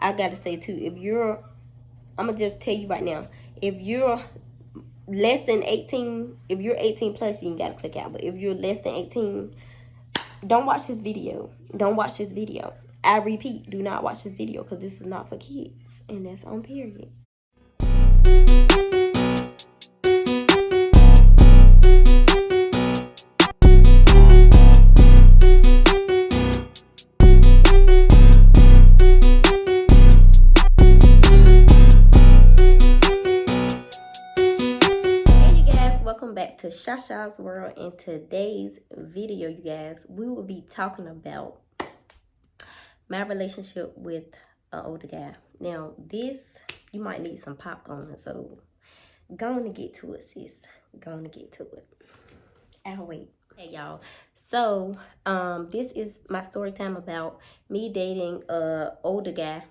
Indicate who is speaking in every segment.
Speaker 1: I gotta say too, if you're, I'm gonna just tell you right now, if you're less than 18, if you're 18 plus, you ain't gotta click out. But if you're less than 18, don't watch this video. Don't watch this video. I repeat, do not watch this video because this is not for kids. And that's on period. Welcome back to Shasha's World. In today's video, you guys, we will be talking about my relationship with an older guy. Now, this, you might need some popcorn, so go on to get to it, sis. Go on to get to it. I'll wait. Hey, y'all. So, this is my story time about me dating an older guy.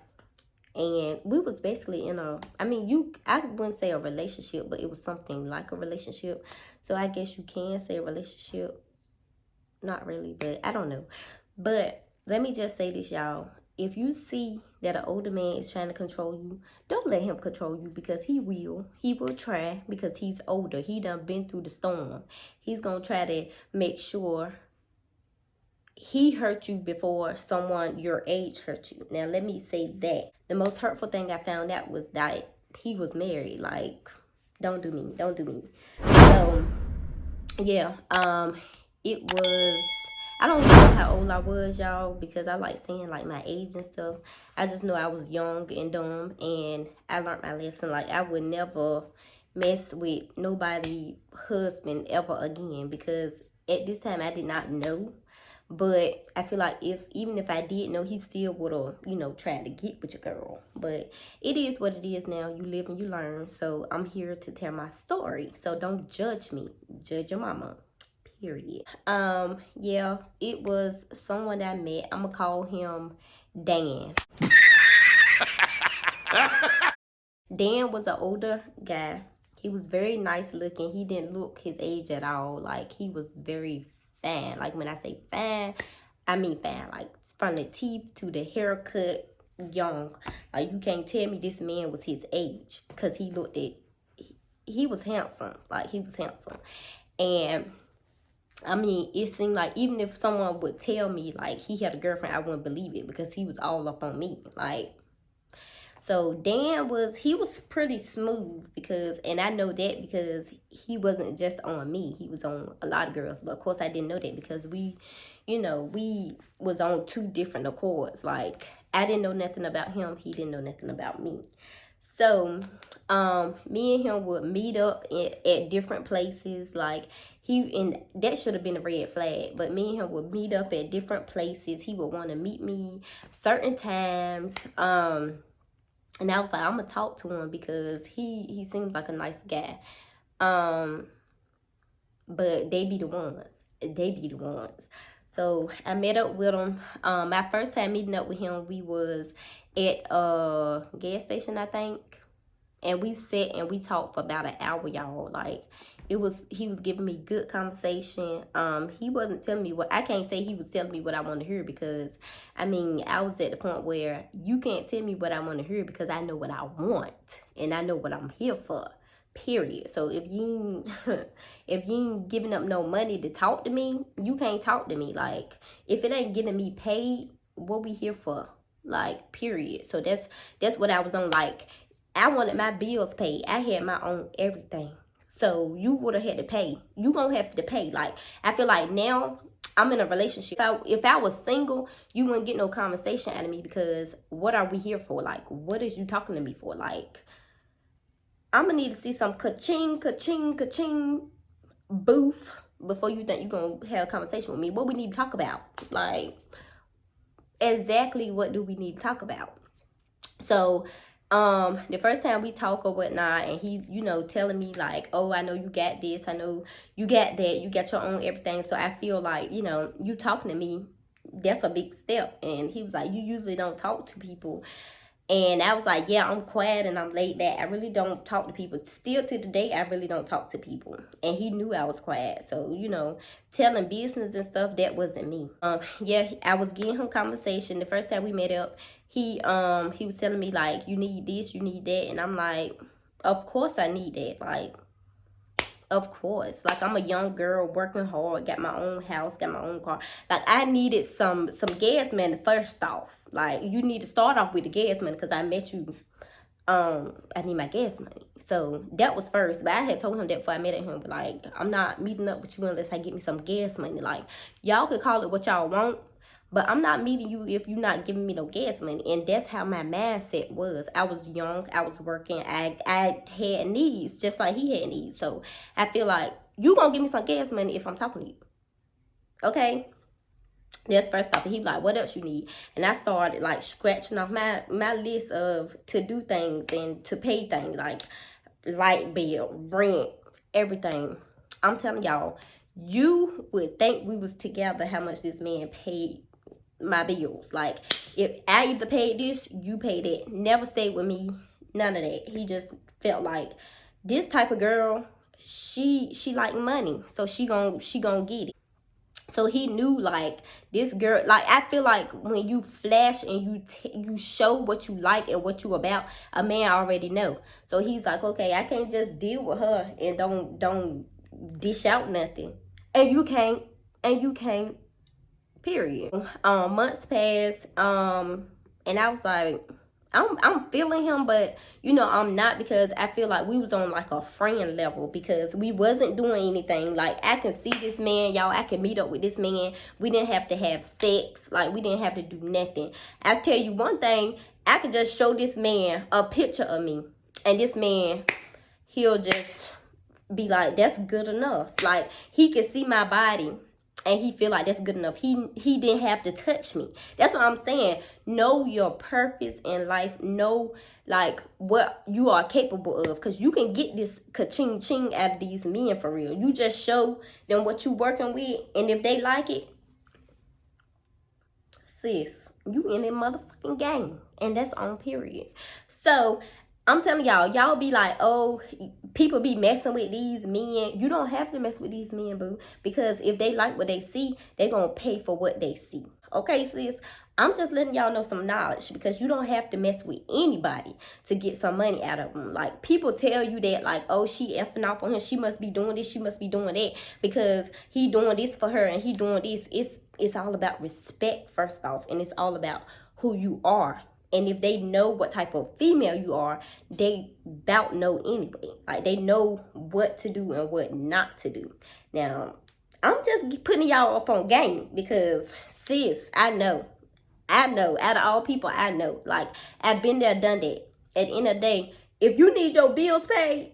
Speaker 1: And we was basically in a, I wouldn't say a relationship, but it was something like a relationship. So I guess you can say a relationship. Not really, but I don't know. But let me just say this, y'all. If you see that an older man is trying to control you, don't let him control you, because he will. He will try, because he's older. He done been through the storm. He's going to try to make sure he hurt you before someone your age hurt you. Now, let me say that. The most hurtful thing I found out was that he was married. Like, don't do me. Don't do me. So, yeah. It was, I don't even know how old I was, y'all, because I like saying, like, my age and stuff. I just know I was young and dumb, and I learned my lesson. Like, I would never mess with nobody's husband ever again, because at this time I did not know. But I feel like even if I did know, he still would have, tried to get with your girl. But it is what it is now. You live and you learn. So I'm here to tell my story. So don't judge me. Judge your mama. Period. Yeah, it was someone that I met. I'm gonna call him Dan. Dan was an older guy. He was very nice looking. He didn't look his age at all. Like, he was very fine. Like, when I say fine, I mean fine. Like, from the teeth to the haircut, young. Like, you can't tell me this man was his age, because he looked at, he was handsome. Like, he was handsome. And it seemed like even if someone would tell me, like, he had a girlfriend, I wouldn't believe it, because he was all up on me. Like, so Dan he was pretty smooth, and I know that because he wasn't just on me. He was on a lot of girls. But of course I didn't know that, because we was on two different accords. Like, I didn't know nothing about him. He didn't know nothing about me. So, me and him would meet up at different places. Like, and that should have been a red flag, but me and him would meet up at different places. He would want to meet me certain times. And I was like, I'm going to talk to him, because he seems like a nice guy. But they be the ones. They be the ones. So I met up with him. My first time meeting up with him, we was at a gas station, I think. And we sat and we talked for about an hour, y'all. Like, he was giving me good conversation. He wasn't telling me I can't say he was telling me what I want to hear, because I was at the point where you can't tell me what I want to hear, because I know what I want and I know what I'm here for. Period. So if you ain't giving up no money to talk to me, you can't talk to me. Like, if it ain't getting me paid, what we here for? Like, period. So that's what I was on. Like, I wanted my bills paid. I had my own everything. So you would have had to pay. You gonna have to pay. Like, I feel like now I'm in a relationship. If I was single, you wouldn't get no conversation out of me, because what are we here for? Like, what is you talking to me for? Like, I'm gonna need to see some ka-ching, ka-ching, ka-ching booth before you think you're gonna have a conversation with me. What we need to talk about? Like, exactly what do we need to talk about? So, the first time we talk or whatnot, and he, telling me like, oh, I know you got this, I know you got that, you got your own everything. So I feel like, you talking to me, that's a big step. And he was like, you usually don't talk to people. And I was like, yeah, I'm quiet and I'm laid back. I really don't talk to people. Still to the day, I really don't talk to people. And he knew I was quiet. So, telling business and stuff, that wasn't me. Yeah, I was getting him conversation. The first time we met up, he was telling me like, you need this, you need that, and I'm like, of course I need that. Like, of course. Like, I'm a young girl working hard, got my own house, got my own car. Like, I needed some gas money first off. Like, you need to start off with the gas money because I met you. I need my gas money. So that was first. But I had told him that before I met him. But like, I'm not meeting up with you unless I get me some gas money. Like, y'all could call it what y'all want, but I'm not meeting you if you're not giving me no gas money. And that's how my mindset was. I was young. I was working. I had needs just like he had needs. So I feel like you gonna give me some gas money if I'm talking to you. Okay? That's first off. And he was like, what else you need? And I started like scratching off my list of to do things and to pay things like light bill, rent, everything. I'm telling y'all, you would think we was together how much this man paid my bills. Like, if I either paid this, you paid it. Never stayed with me, none of that. He just felt like this type of girl, she like money, so she gonna get it. So he knew like this girl, like I feel like when you flash and you show what you like and what you about, a man already know. So he's like, okay, I can't just deal with her and don't dish out nothing. And you can't, period. Months passed, and I was like, I'm feeling him, but you know I'm not, because I feel like we was on like a friend level, because we wasn't doing anything. Like, I can see this man, y'all. I can meet up with this man. We didn't have to have sex. Like, we didn't have to do nothing. I tell you one thing, I could just show this man a picture of me, and this man, he'll just be like, that's good enough. Like, he can see my body and he feel like that's good enough. He didn't have to touch me. That's what I'm saying. Know your purpose in life. Know like what you are capable of, because you can get this ka-ching ching out of these men for real. You just show them what you working with, and if they like it, sis, you in that motherfucking game. And that's on period. So I'm telling y'all be like, oh, people be messing with these men. You don't have to mess with these men, boo. Because if they like what they see, they gonna pay for what they see. Okay, sis? I'm just letting y'all know some knowledge, because you don't have to mess with anybody to get some money out of them. Like, people tell you that, like, oh, she effing off on him. She must be doing this. She must be doing that because he doing this for her and he doing this. It's all about respect, first off, and it's all about who you are. And if they know what type of female you are, they about know anyway. Like, they know what to do and what not to do. Now, I'm just putting y'all up on game because, sis, I know. Out of all people, I know. Like, I've been there, done that. At the end of the day, if you need your bills paid,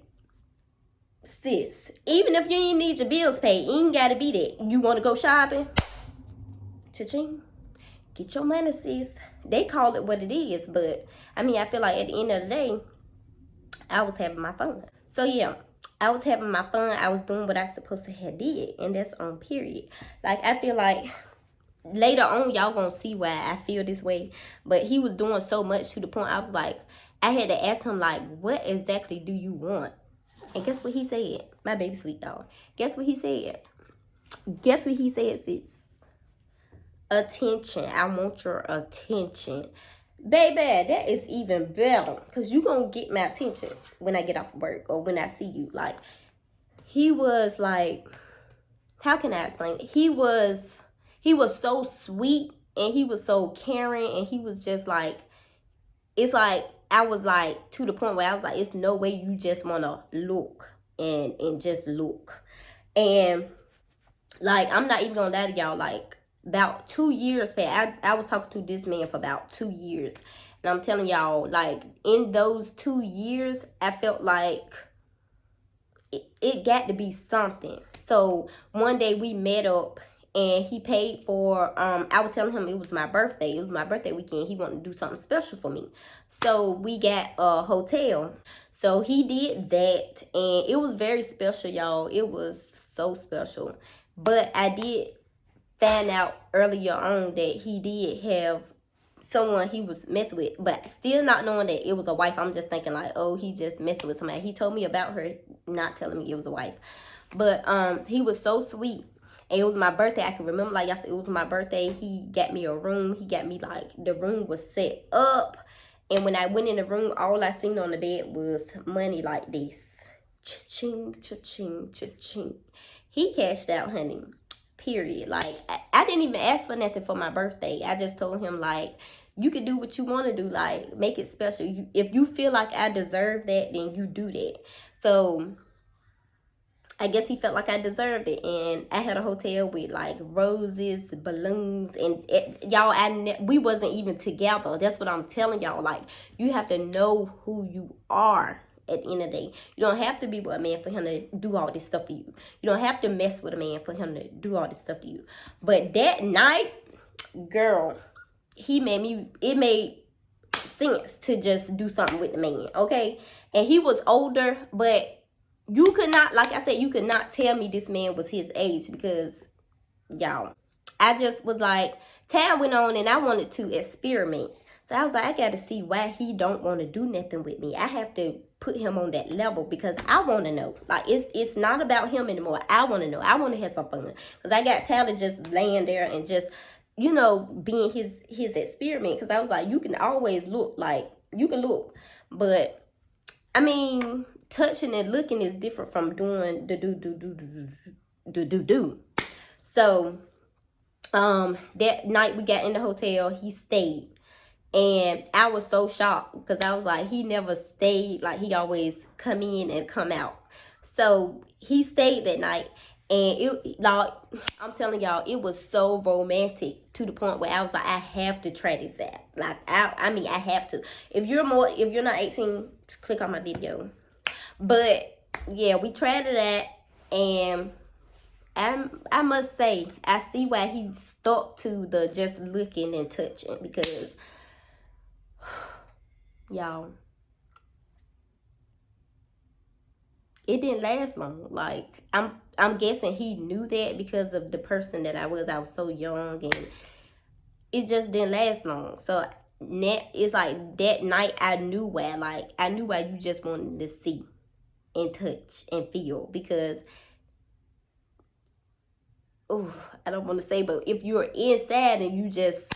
Speaker 1: sis, even if you ain't need your bills paid, you ain't got to be that. You want to go shopping? Cha-ching. Get your money, sis. They call it what it is, but I mean, I feel like at the end of the day, I was having my fun. So yeah, I was having my fun. I was doing what I supposed to have did, and that's on period. Like, I feel like later on, y'all gonna see why I feel this way. But he was doing so much to the point I was like, I had to ask him like, what exactly do you want? And guess what he said? My baby sweet dog. Guess what he said? Guess what he said, sis? Attention. I want your attention. Baby, that is even better, because you gonna get my attention when I get off work or when I see you. Like, he was like, how can I explain it? He was so sweet, and he was so caring, and he was just like, it's like, I was like, to the point where I was like, it's no way you just want to look and just look. And like, I'm not even gonna lie to y'all, like, about 2 years past, I was talking to this man for about 2 years. And I'm telling y'all, like, in those 2 years, I felt like it got to be something. So one day we met up, and he paid for, I was telling him it was my birthday. It was my birthday weekend. He wanted to do something special for me. So we got a hotel. So he did that, and it was very special, y'all. It was so special. But I did find out earlier on that he did have someone he was messing with, but still not knowing that it was a wife. I'm just thinking like, oh, he just messing with somebody. He told me about her, not telling me it was a wife. But he was so sweet. And it was my birthday. I can remember like yesterday, it was my birthday. He got me a room. He got me like, the room was set up. And when I went in the room, all I seen on the bed was money like this. Cha-ching, cha-ching, cha-ching. He cashed out, honey. Period. Like, I didn't even ask for nothing for my birthday. I just told him, like, you can do what you want to do. Like, make it special. If you feel like I deserve that, then you do that. So I guess he felt like I deserved it. And I had a hotel with like roses, balloons, and y'all, we wasn't even together. That's what I'm telling y'all. Like, you have to know who you are at the end of the day. You don't have to be with a man for him to do all this stuff for you. You don't have to mess with a man for him to do all this stuff to you. But that night, girl, it made sense to just do something with the man, okay? And he was older, but you could not, like I said, you could not tell me this man was his age, because, y'all, I just was like, time went on and I wanted to experiment. So I was like, I got to see why he don't want to do nothing with me. I have to put him on that level because I want to know. Like, it's not about him anymore. I want to know. I want to have some fun. Because I got tired of just laying there and just, you know, being his experiment. Because I was like, you can always look. Like, you can look. But, I mean, touching and looking is different from doing the do. So, that night we got in the hotel, he stayed. And I was so shocked because I was like, he never stayed. Like, he always come in and come out. So he stayed that night. And it, like, I'm telling y'all, it was so romantic to the point where I was like, I have to try this out. Like, I mean, I have to. If you're not 18, click on my video. But yeah, we tried it out, and I must say, I see why he stuck to the just looking and touching, because y'all, it didn't last long. Like, I'm guessing he knew that because of the person that I was. I was so young, and it just didn't last long. So it's like that night I knew why. Like, I knew why you just wanted to see and touch and feel, because I don't want to say, but if you're inside and you just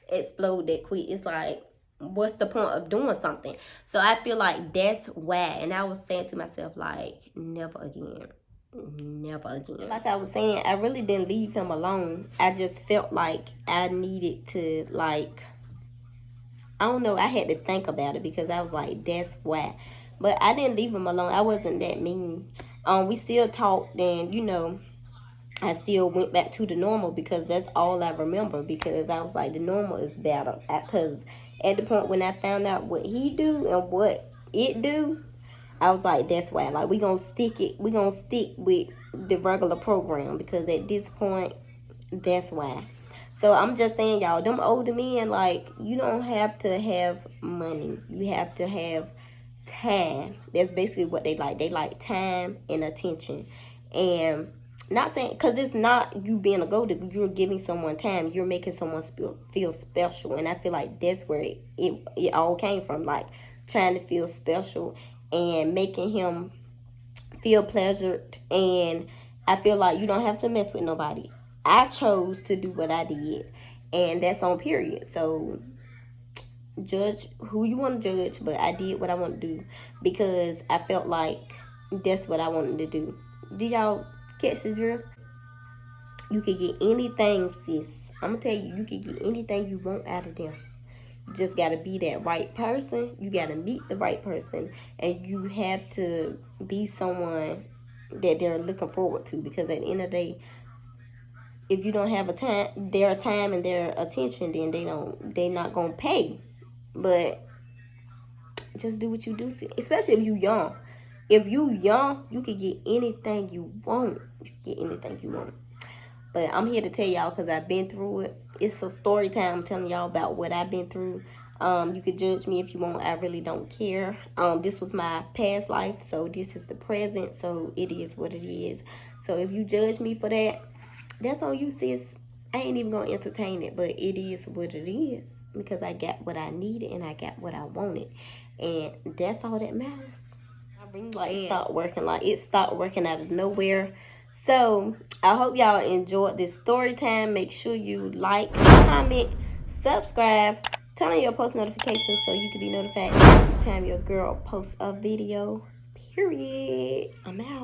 Speaker 1: explode that quick, it's like, what's the point of doing something? So I feel like that's why. And I was saying to myself, like, never again. Never again. Like I was saying, I really didn't leave him alone. I just felt like I needed to, like, I don't know, I had to think about it, because I was like, that's why. But I didn't leave him alone. I wasn't that mean. We still talked, and, you know, I still went back to the normal, because that's all I remember, because I was like, the normal is better. Because at the point when I found out what he do and what it do, I was like, that's why. Like, we gonna stick with the regular program, because at this point, that's why. So I'm just saying, y'all, them older men, like, you don't have to have money. You have to have time. That's basically what they like. They like time and attention. And not saying, because it's not you being a gold digger, you're giving someone time, you're making someone feel special. And I feel like that's where it all came from, like, trying to feel special and making him feel pleasured. And I feel like you don't have to mess with nobody. I chose to do what I did, and that's on period. So judge who you want to judge, but I did what I want to do, because I felt like that's what I wanted to do. Do y'all catch the drift? You can get anything, sis. I'm gonna tell you, you can get anything you want out of them. You just gotta be that right person. You gotta meet the right person, and you have to be someone that they're looking forward to, because at the end of the day, if you don't have their time and their attention, then they're not gonna pay. But just do what you do, especially if you young. If you young, you can get anything you want. You can get anything you want. But I'm here to tell y'all, because I've been through it. It's a story time. I'm telling y'all about what I've been through. You can judge me if you want. I really don't care. This was my past life, so this is the present. So it is what it is. So if you judge me for that, that's on you, sis. I ain't even gonna entertain it, but it is what it is, because I got what I needed and I got what I wanted, and that's all that matters. I really stopped working. Like, it stopped working out of nowhere. So I hope y'all enjoyed this story time. Make sure you like, comment, subscribe, turn on your post notifications so you can be notified every time your girl posts a video. Period. I'm out.